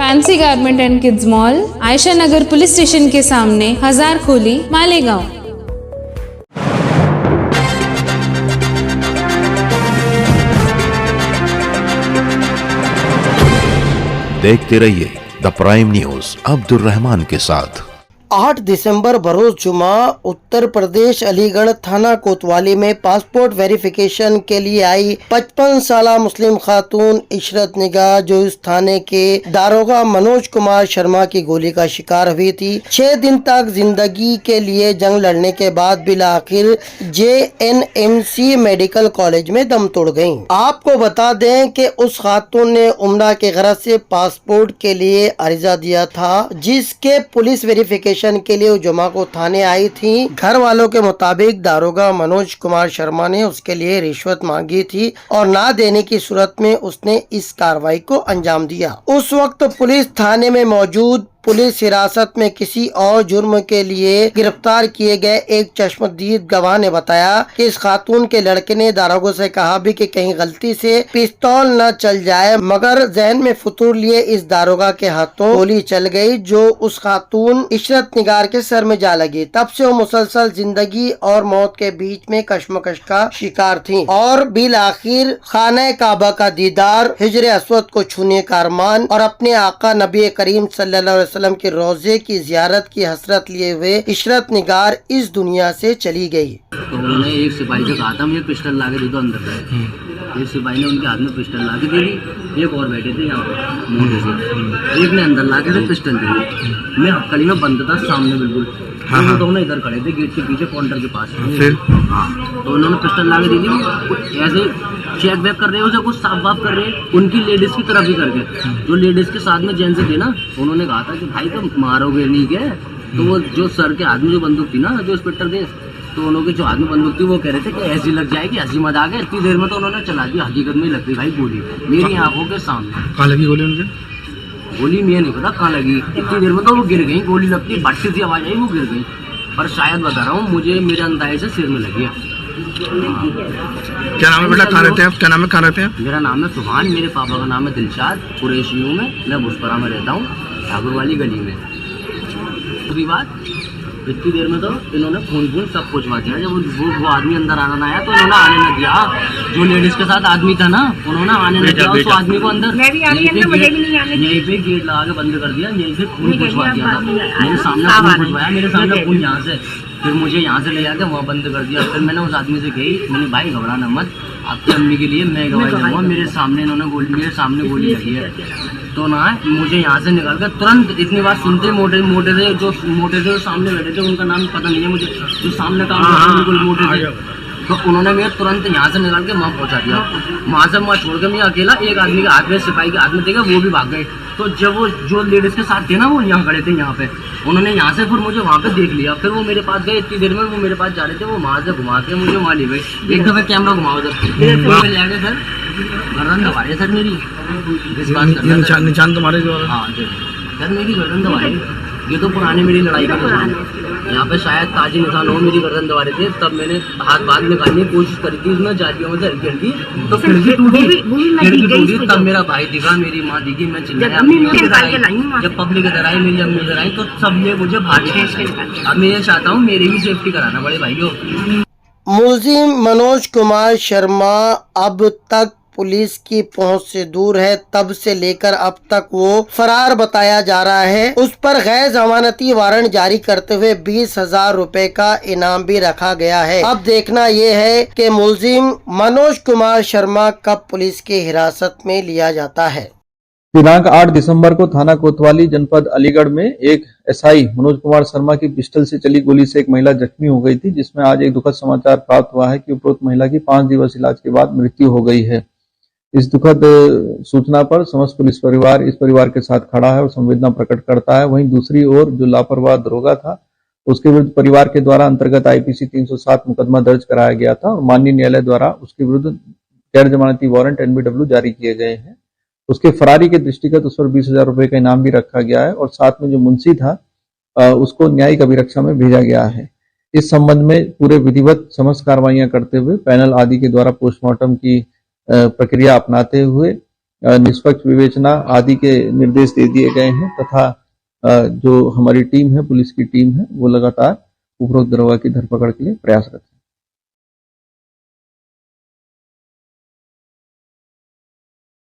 Fancy garment and kids mall, Ayesha Nagar police station के सामने, हजारखोली, मालेगांव। देखते रहिए the prime news Abdul Rahman के साथ। 8 दिसंबर बरोज जुमा उत्तर प्रदेश अलीगढ़ थाना कोतवाली में पासपोर्ट वेरिफिकेशन के लिए आई 55 साला मुस्लिम खातून इशरत निगाह जो इस थाने के दारोगा मनोज कुमार शर्मा की गोली का शिकार हुई थी। 6 दिन तक जिंदगी के लिए जंग लड़ने के बाद बिला आखिर JNMC मेडिकल कॉलेज में दम तोड़ गयी। आपको बता दें कि उस खातून ने उम्रा के गरज से पासपोर्ट के लिए अर्जा दिया था, जिसके पुलिस वेरिफिकेशन के लिए जुमा को थाने आई थी। घर वालों के मुताबिक दारोगा मनोज कुमार शर्मा ने उसके लिए रिश्वत मांगी थी और ना देने की सूरत में उसने इस कार्रवाई को अंजाम दिया। उस वक्त पुलिस थाने में मौजूद पुलिस हिरासत में किसी और जुर्म के लिए गिरफ्तार किए गए एक चश्मदीद गवाह ने बताया कि इस खातून के लड़के ने दारोगों से कहा भी कि कहीं गलती से पिस्तौल न चल जाए, मगर जहन में फुतूर लिए इस दारोगा के हाथों गोली चल गई जो उस खातून इशरत निगार के सर में जा लगी। तब से वो मुसलसल जिंदगी और मौत के बीच में कश्मकश का शिकार थी और बिल आखिर खाना काबा का दीदार, हिजर अस्वद को छूने का अरमान और अपने आका नबी करीम सल्लल्लाहु अलैहि वसल्लम के रोजे की जियारत की हसरत लिए हुए इशरत निगार इस दुनिया से चली गई। तो उन्होंने एक सिपाही से कहा था मुझे पिस्टल ला के दे दो अंदर। एक सिपाही ने उनके हाथ में पिस्टल ला के दे दी। एक और बैठे थे यहाँ पर मोटे से, एक ने अंदर ला के पिस्टल दे दी। मैं हक्कड़ी में बंद था सामने बिल्कुल। तो दोनों इधर खड़े थे गेट के पीछे काउंटर के पास। फिर तो उन्होंने पिस्टल ला के दे दी। कुछ ऐसे चेक बैक कर रहे हैं, उसे कुछ साफ वाफ कर रहे हैं उनकी लेडीज की तरफ ही करके। जो लेडीज के साथ में जेंट्स थे ना, उन्होंने कहा था कि भाई तुम मारोगे नहीं क्या? तो वो जो सर के हाथ में जो बंदूक थी ना, जो इंस्पेक्टर थे, तो उन्होंने जो हाथ में बंदूक थी वो कह रहे थे कि ऐसी लग जाएगी, हंसी मजाक है। इतनी देर में तो उन्होंने चला दी, हकीकत में लग गई भाई गोली मेरी आंखों के सामने। कहाँ लगी गोली उनके? गोली मुझे नहीं पता कहाँ लगी। इतनी देर में तो वो गिर गई, गोली लगती भट्टी सी आवाज आई, वो गिर गई। पर शायद बता रहा हूँ, मुझे मेरे अंदाजे से सिर में लगी है। क्या नाम है बेटा, कहाँ रहते हैं आप? क्या नाम है, कहाँ रहते हैं? मेरा नाम है सुभान, मेरे पापा का नाम है दिलशाद। कुरैशी हूँ मैं भुसपरा में रहता हूँ, ठाकुर वाली गली में। पूरी बात इतनी देर में तो इन्होंने खून सब कुछ मार दिया। जब वो आदमी अंदर आना आया तो इन्होंने आने न दिया। जो लेडीज के साथ आदमी था ना, उन्होंने आने न दिया उस आदमी को अंदर। यहीं पे गेट लगा के बंद कर दिया, यहीं से खून खुशवा दिया था। मेरे सामने खून खुशवाया, मेरे सामने खून यहाँ से, फिर मुझे यहाँ से ले जाके वहाँ बंद कर दिया। फिर मैंने उस आदमी से कही, मैंने भाई घबराना मत, आपकी अम्मी के लिए मैं गवाही दूंगा। मेरे सामने इन्होंने मेरे सामने गोली लगी है। तो ना मुझे यहाँ से निकाल कर तुरंत, इतनी बात सुनते मोटे से जो सामने बैठे थे, उनका नाम पता नहीं है मुझे, जो सामने काम बिल्कुल मोटे थे, तो उन्होंने मेरे तुरंत यहाँ से निकाल के वहाँ पहुँचा दिया। वहाँ से वहाँ छोड़ के मैं अकेला, एक आदमी के हाथ में, सिपाही के हाथ में देखा, वो भी भाग गए। तो जब वो जो लेडीज़ के साथ थे ना, वो यहाँ खड़े थे यहाँ पे, उन्होंने यहाँ से फिर मुझे वहाँ पे देख लिया। फिर वो मेरे पास गए, इतनी देर में वो मेरे पास जा रहे थे, वो वहाँ से घुमा के मुझे वहाँ ले गए। एक दफ़ा कैमरा घुमाओ उधर, जाके सर गर्दन दबाई सर मेरी, निशान तुम्हारे जो? हाँ सर मेरी गर्दन दबाई। ये तो पुरानी मेरी लड़ाई का निशान है। यहाँ पे शायद ताजी निशान हो, मेरी गर्दन दबा रहे थे, तब मैंने हाथ बाहर निकालने की कोशिश करी थी, उसमें जालियों में से हल्की हल्की, तो फिर भी टूटी। तब मेरा भाई दिखा, मेरी माँ दिखी, मैं चिल्लाया। जब पब्लिक इधर आई, मेरी अम्मी इधर आई, तो सब ये मुझे भाग गए। अब मैं ये चाहता हूँ मेरी भी सेफ्टी कराना बड़े भाइयों। मुलजिम मनोज कुमार शर्मा अब तक पुलिस की पहुंच से दूर है। तब से लेकर अब तक वो फरार बताया जा रहा है। उस पर गैर जमानती वारंट जारी करते हुए 20,000 रुपए का इनाम भी रखा गया है। अब देखना ये है कि मुलजिम मनोज कुमार शर्मा कब पुलिस की हिरासत में लिया जाता है। दिनांक 8 दिसंबर को थाना कोतवाली जनपद अलीगढ़ में एक एसआई मनोज कुमार शर्मा की पिस्टल से चली गोली से एक महिला जख्मी हो गई थी, जिसमें आज एक दुखद समाचार प्राप्त हुआ है कि उपरोक्त महिला की 5 दिवस इलाज के बाद मृत्यु हो गई है। इस दुखद सूचना पर समस्त पुलिस परिवार इस परिवार के साथ खड़ा है और संवेदना प्रकट करता है। वहीं दूसरी ओर जो लापरवाह दरोगा था, उसके विरुद्ध परिवार के द्वारा अंतर्गत IPC 307 मुकदमा दर्ज कराया गया था और माननीय न्यायालय द्वारा उसके विरुद्ध गैर जमानती वारंट NBW जारी किए गए हैं। उसके फरारी के दृष्टिगत उस पर 20,000 रुपए का इनाम भी रखा गया है और साथ में जो मुंशी था उसको न्यायिक अभिरक्षा में भेजा गया है। इस संबंध में पूरे विधिवत समस्त कार्रवाइयां करते हुए पैनल आदि के द्वारा पोस्टमार्टम की प्रक्रिया अपनाते हुए निष्पक्ष विवेचना आदि के निर्देश दे दिए गए हैं तथा जो हमारी टीम है, पुलिस की टीम है, वो लगातार उपरोक्त गिरोह की धरपकड़ के लिए प्रयासरत है।